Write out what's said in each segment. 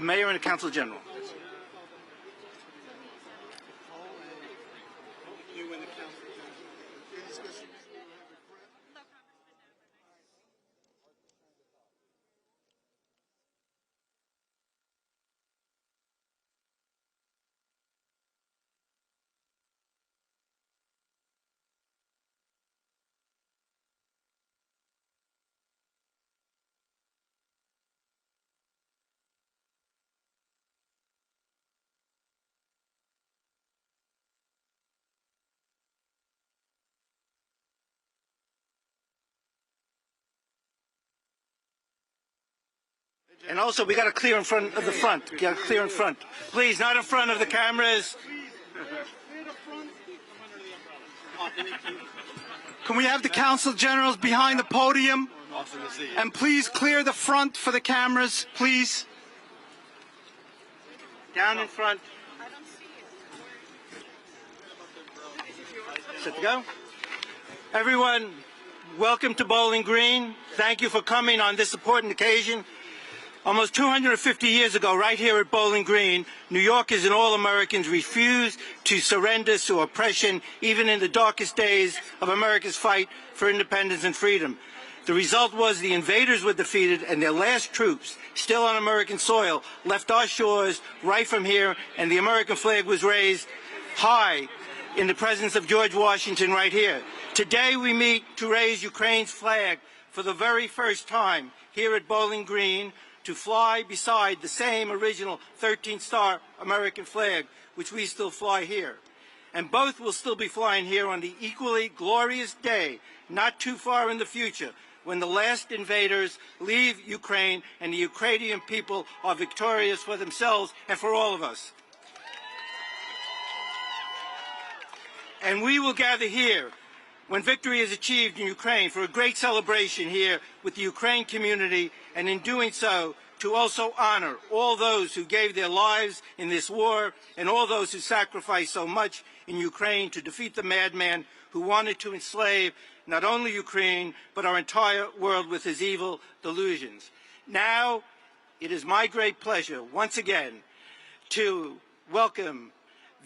Mayor and the Council General. And also, we got to clear in front of the front. We got to clear in front. Please, not in front of the cameras. Can we have the council generals behind the podium? And please clear the front for the cameras, please. Down in front. Set to go. Everyone, welcome to Bowling Green. Thank you for coming on this important occasion. Almost 250 years ago, right here at Bowling Green, New Yorkers and all Americans refused to surrender to oppression, even in the darkest days of America's fight for independence and freedom. The result was the invaders were defeated, and their last troops, still on American soil, left our shores right from here, and the American flag was raised high in the presence of George Washington right here. Today we meet to raise Ukraine's flag for the very first time here at Bowling Green, to fly beside the same original 13-star American flag, which we still fly here. And both will still be flying here on the equally glorious day, not too far in the future, when the last invaders leave Ukraine and the Ukrainian people are victorious for themselves and for all of us. And we will gather here when victory is achieved in Ukraine for a great celebration here with the Ukraine community, and in doing so, to also honor all those who gave their lives in this war and all those who sacrificed so much in Ukraine to defeat the madman who wanted to enslave not only Ukraine, but our entire world with his evil delusions. Now, it is my great pleasure, once again, to welcome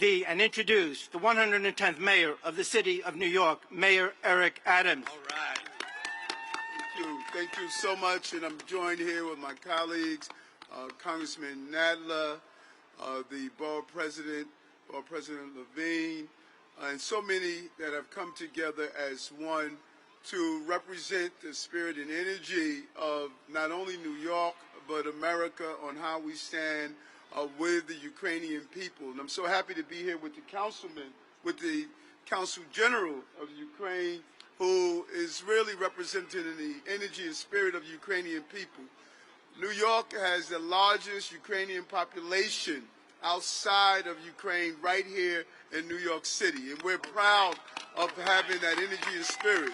and introduce the 110th Mayor of the City of New York, Mayor Eric Adams. All right. Thank you so much, and I'm joined here with my colleagues, Congressman Nadler, the Borough President Levine, and so many that have come together as one to represent the spirit and energy of not only New York, but America on how we stand with the Ukrainian people. And I'm so happy to be here with the councilman, with the Council General of Ukraine, who is really representing the energy and spirit of the Ukrainian people. New York has the largest Ukrainian population outside of Ukraine right here in New York City, and we're proud of having that energy and spirit.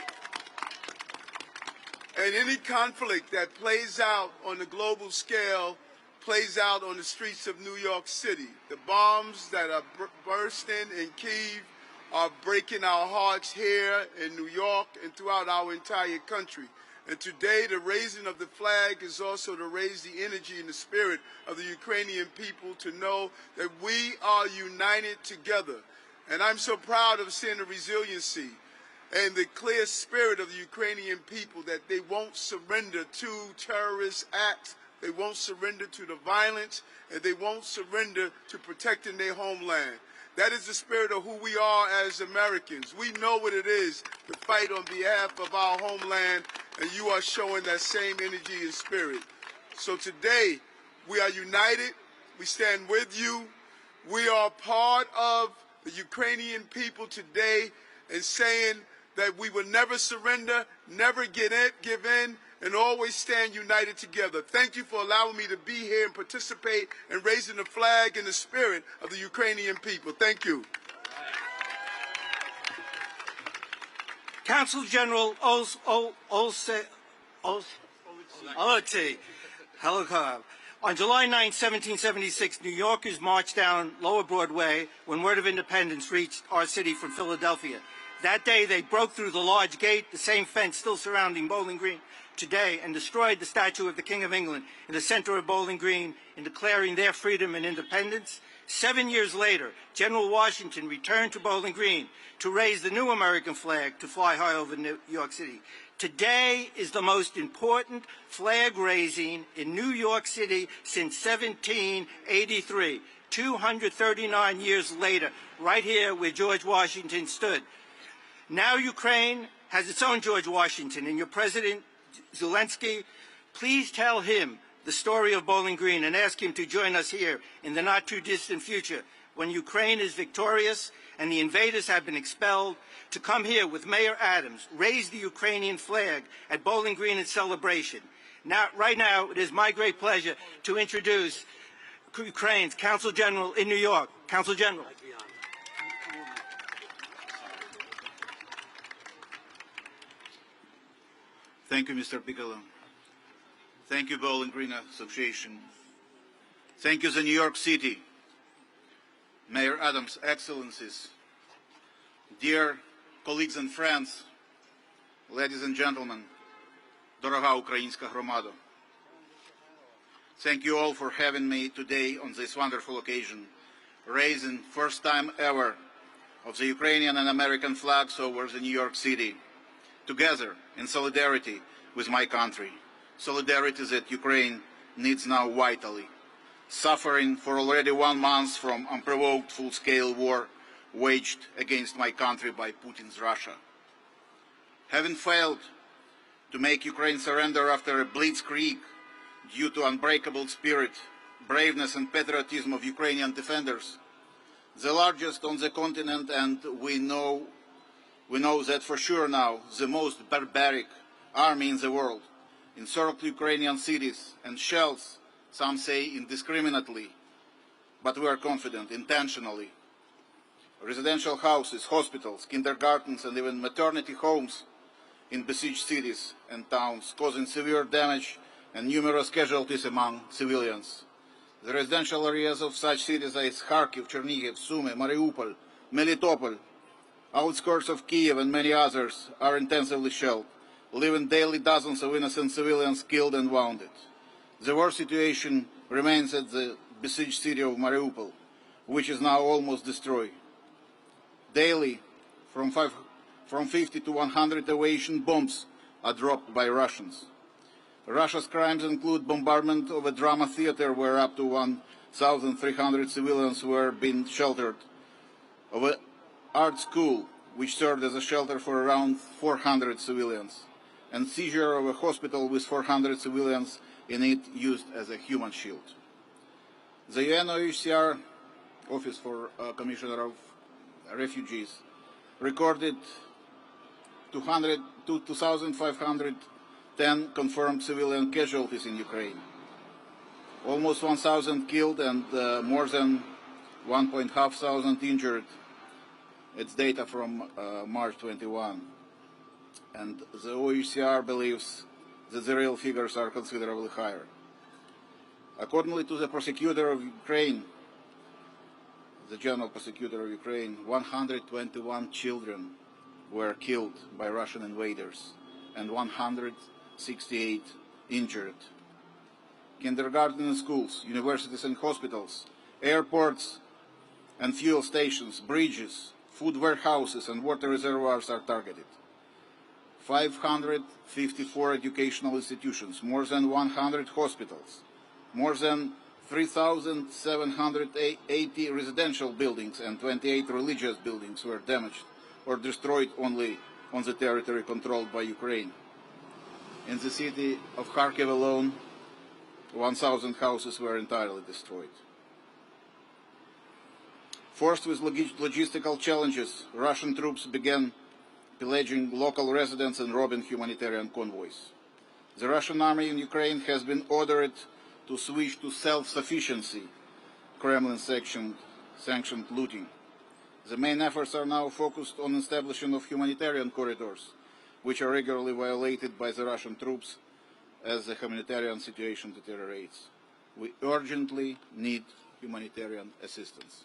And any conflict that plays out on the global scale plays out on the streets of New York City. The bombs that are bursting in Kyiv are breaking our hearts here in New York and throughout our entire country. And today, the raising of the flag is also to raise the energy and the spirit of the Ukrainian people to know that we are united together. And I'm so proud of seeing the resiliency and the clear spirit of the Ukrainian people, that they won't surrender to terrorist acts, they won't surrender to the violence, and they won't surrender to protecting their homeland. That is the spirit of who we are as Americans. We know what it is to fight on behalf of our homeland, and you are showing that same energy and spirit. So today, we are united. We stand with you. We are part of the Ukrainian people today in saying that we will never surrender, never give in, and always stand united together. Thank you for allowing me to be here and participate in raising the flag and the spirit of the Ukrainian people. Thank you. Consul General Alcalde on July 9, 1776, New Yorkers marched down Lower Broadway when word of independence reached our city from Philadelphia. That day, they broke through the large gate, the same fence still surrounding Bowling Green today, and destroyed the statue of the King of England in the center of Bowling Green in declaring their freedom and independence. 7 years later, General Washington returned to Bowling Green to raise the new American flag to fly high over New York City. Today is the most important flag raising in New York City since 1783, 239 years later, right here where George Washington stood. Now Ukraine has its own George Washington, and your President Zelensky, please tell him the story of Bowling Green and ask him to join us here in the not-too-distant future when Ukraine is victorious and the invaders have been expelled, to come here with Mayor Adams, raise the Ukrainian flag at Bowling Green in celebration. Now, right now, it is my great pleasure to introduce Ukraine's Consul General in New York. Consul General. Thank you, Mr. Piccolo. Thank you, Bowling Green Association. Thank you, the New York City, Mayor Adams, Excellencies, dear colleagues and friends, ladies and gentlemen, дорога українська громада. Thank you all for having me today on this wonderful occasion, raising first time ever of the Ukrainian and American flags over the New York City, together in solidarity with my country, solidarity that Ukraine needs now vitally, suffering for already 1 month from unprovoked full-scale war waged against my country by Putin's Russia. Having failed to make Ukraine surrender after a blitzkrieg due to unbreakable spirit, braveness and patriotism of Ukrainian defenders, the largest on the continent, and we know that for sure now, the most barbaric army in the world, encircled Ukrainian cities and shells, some say indiscriminately, but we are confident, intentionally. Residential houses, hospitals, kindergartens and even maternity homes in besieged cities and towns, causing severe damage and numerous casualties among civilians. The residential areas of such cities as Kharkiv, Chernihiv, Sumy, Mariupol, Melitopol, outskirts of Kiev and many others are intensively shelled, leaving daily dozens of innocent civilians killed and wounded. The war situation remains at the besieged city of Mariupol, which is now almost destroyed. Daily, from 50 to 100 aviation bombs are dropped by Russians. Russia's crimes include bombardment of a drama theater where up to 1,300 civilians were being sheltered, of an art school which served as a shelter for around 400 civilians, and seizure of a hospital with 400 civilians in it used as a human shield. The EE.UU Office for Commissioner of Refugees recorded 2,510 confirmed civilian casualties in Ukraine, almost 1,000 killed and more than 1,500 injured. It's data from March 21. And the OHCR believes that the real figures are considerably higher. According to the prosecutor of Ukraine, the general prosecutor of Ukraine, 121 children were killed by Russian invaders and 168 injured. Kindergarten and schools, universities and hospitals, airports and fuel stations, bridges, food warehouses and water reservoirs are targeted. 554 educational institutions, more than 100 hospitals, more than 3,780 residential buildings and 28 religious buildings were damaged or destroyed only on the territory controlled by Ukraine. In the city of Kharkiv alone, 1,000 houses were entirely destroyed. Forced with logistical challenges, Russian troops began pillaging local residents and robbing humanitarian convoys. The Russian army in Ukraine has been ordered to switch to self-sufficiency, Kremlin-sanctioned looting. The main efforts are now focused on establishing of humanitarian corridors, which are regularly violated by the Russian troops as the humanitarian situation deteriorates. We urgently need humanitarian assistance.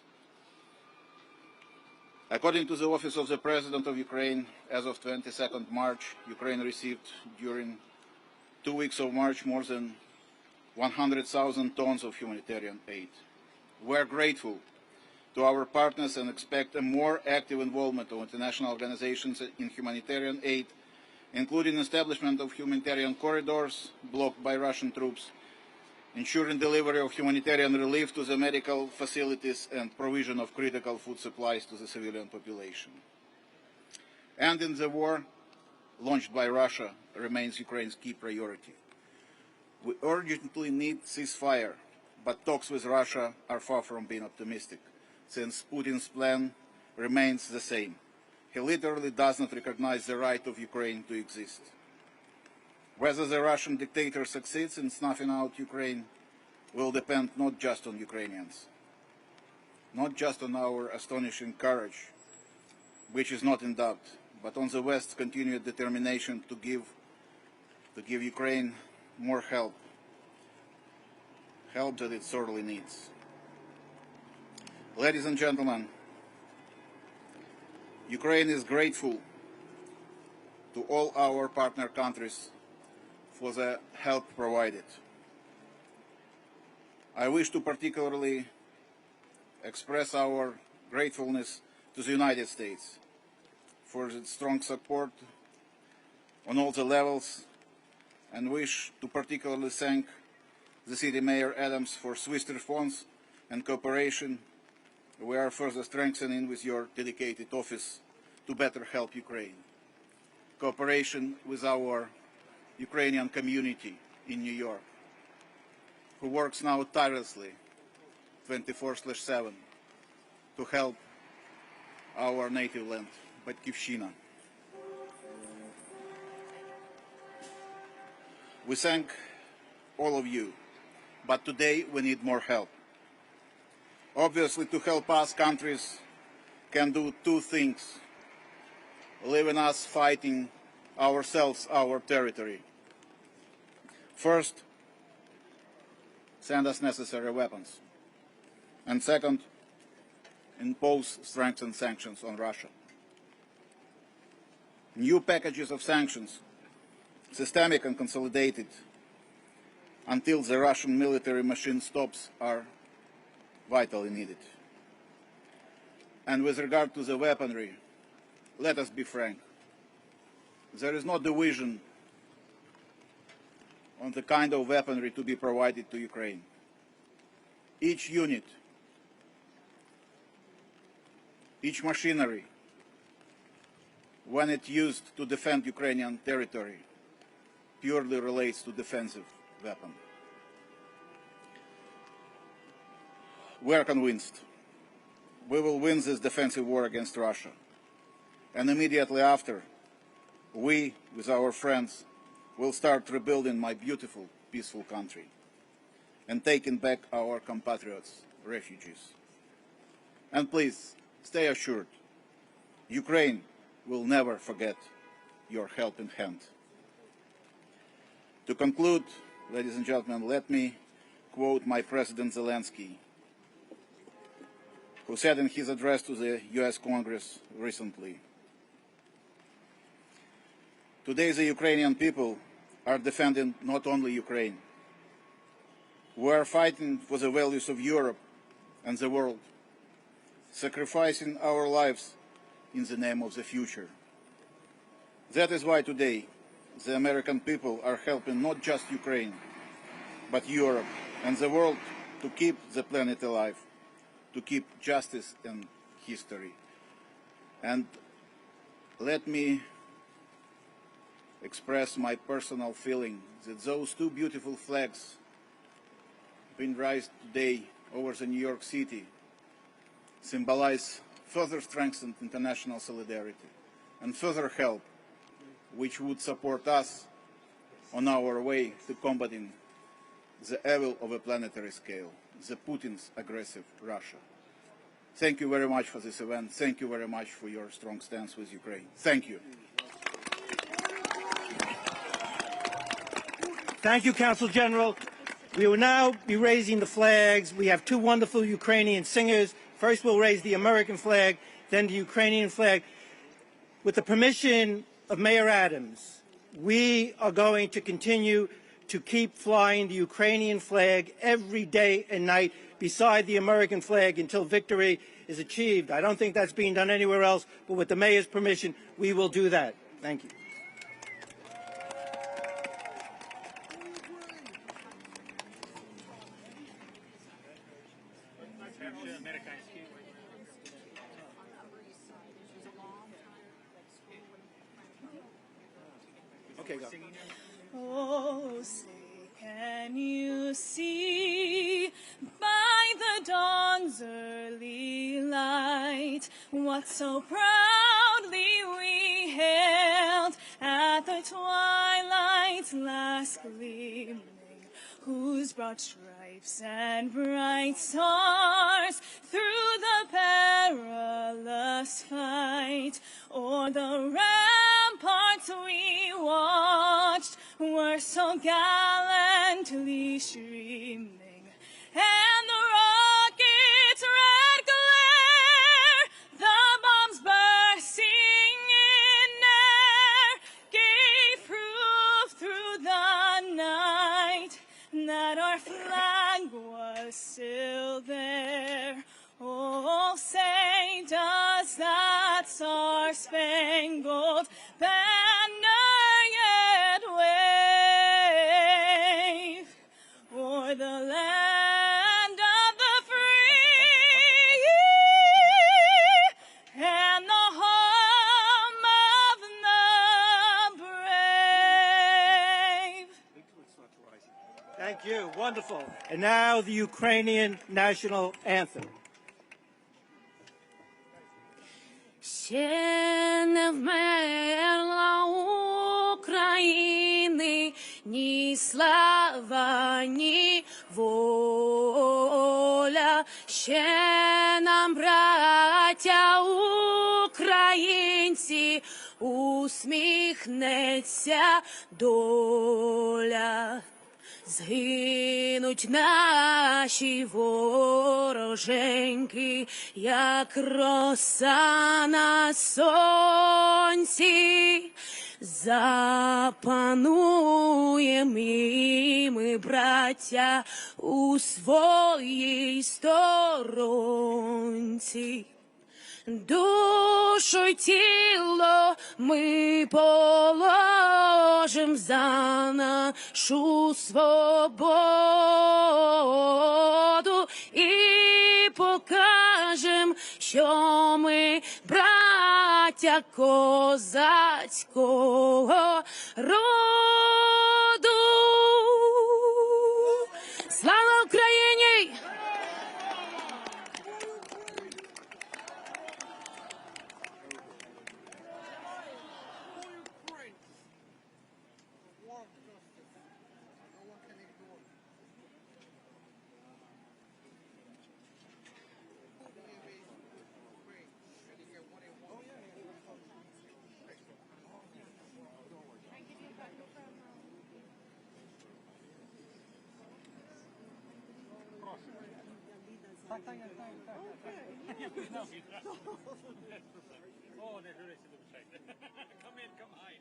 According to the Office of the President of Ukraine, as of 22nd March, Ukraine received during 2 weeks of March more than 100,000 tons of humanitarian aid. We are grateful to our partners and expect a more active involvement of international organizations in humanitarian aid, including establishment of humanitarian corridors blocked by Russian troops, ensuring delivery of humanitarian relief to the medical facilities and provision of critical food supplies to the civilian population. Ending the war launched by Russia remains Ukraine's key priority. We urgently need ceasefire, but talks with Russia are far from being optimistic, since Putin's plan remains the same. He literally does not recognize the right of Ukraine to exist. Whether the Russian dictator succeeds in snuffing out Ukraine will depend not just on Ukrainians, not just on our astonishing courage, which is not in doubt, but on the West's continued determination to give Ukraine more help that it sorely needs. Ladies and gentlemen, Ukraine is grateful to all our partner countries for the help provided. I wish to particularly express our gratefulness to the United States for its strong support on all the levels, and wish to particularly thank the City Mayor Adams for swift response and cooperation we are further strengthening with your dedicated office to better help Ukraine. Cooperation with our Ukrainian community in New York, who works now tirelessly 24/7 to help our native land, Batkivshchina. We thank all of you, but today we need more help. Obviously, to help us, countries can do two things: leaving us fighting ourselves, our territory. First, send us necessary weapons. And second, impose strengthened sanctions on Russia. New packages of sanctions, systemic and consolidated, until the Russian military machine stops, are vitally needed. And with regard to the weaponry, let us be frank. There is no division on the kind of weaponry to be provided to Ukraine. Each unit, each machinery, when it's used to defend Ukrainian territory, purely relates to defensive weapon. We are convinced we will win this defensive war against Russia. And immediately after, we, with our friends, will start rebuilding my beautiful, peaceful country and taking back our compatriots, refugees. And please, stay assured, Ukraine will never forget your helping hand. To conclude, ladies and gentlemen, let me quote my President Zelensky, who said in his address to the US Congress recently, "Today the Ukrainian people are defending not only Ukraine. We are fighting for the values of Europe and the world, sacrificing our lives in the name of the future. That is why today the American people are helping not just Ukraine, but Europe and the world to keep the planet alive, to keep justice and history." And let me express my personal feeling that those two beautiful flags being raised today over the New York City symbolize further strengthened international solidarity and further help which would support us on our way to combating the evil of a planetary scale, the Putin's aggressive Russia. Thank you very much for this event. Thank you very much for your strong stance with Ukraine. Thank you. Thank you, Council General. We will now be raising the flags. We have two wonderful Ukrainian singers, First, we'll raise the American flag, then the Ukrainian flag. With the permission of Mayor Adams, we are going to continue to keep flying the Ukrainian flag every day and night beside the American flag until victory is achieved. I don't think that's being done anywhere else, but with the mayor's permission, we will do that. Thank you. Okay, go. Oh, say, can you see by the dawn's early light what so proudly we hailed at the twilight's last gleaming, whose broad stripes and bright stars through the perilous fight o'er the ramparts we watched were so gallantly streaming, and the rocket's red glare, the bombs bursting in air, gave proof through the night that our flag was still there. Oh, say, does that star-spangled banner yet wave o'er the land of the free and the home of the brave? Thank you. Wonderful. And now the Ukrainian national anthem. Ще не вмерла України ні слава, ні воля. Ще нам, браття українці, усміхнеться доля. Згинуть наші вороженьки, як роса на сонці. Запануєм і ми, браття, у своїй сторонці. Душу й тіло ми положим за нашу свободу і покажем, що ми браття козацького роду. Слава Україні! Oh, det hör sig. Kom in, kom här.